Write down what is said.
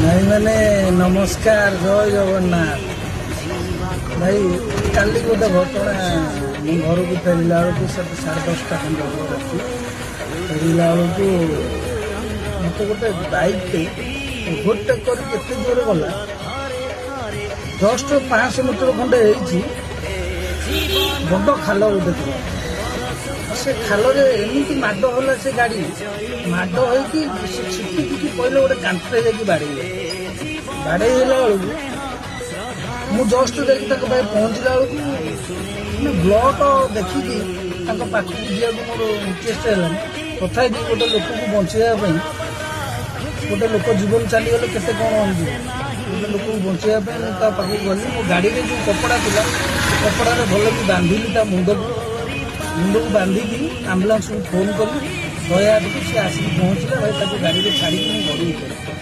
भाई मैंने नमस्कार जय जगन्नाथ भाई काली गोटे घटना घर को फेरला बेलू से 10:30 खंड फेरला बेलू मत गोटे बाइक ओभरटेक कर केते दूर गला जस्ट 500 मीटर खंडे बड़ खाल गोटे थी से खाल एमती माड होला से गाड़ी माड हो छिटी पिटी पहले गोटे कांथरे जाकि बाड़े बाड़ेला बेलू मु जस्ट देखिए पहुँचला बेलू ब्लड देखिकी पाखक जा मोर इंटरेस्ट है तथा गोटे लोक को बचाई गोटे लोक जीवन चलीगले के कौन गोटे लोक बचाई पाखक गली मो गाड़ी में जो कपड़ा था कपड़ा भल कि बांधिली मुंड को बांधिकी आम्बुलांस को फोन कली 100 सी आसिक पहुँचला भाई गाड़ी में छाड़ी घर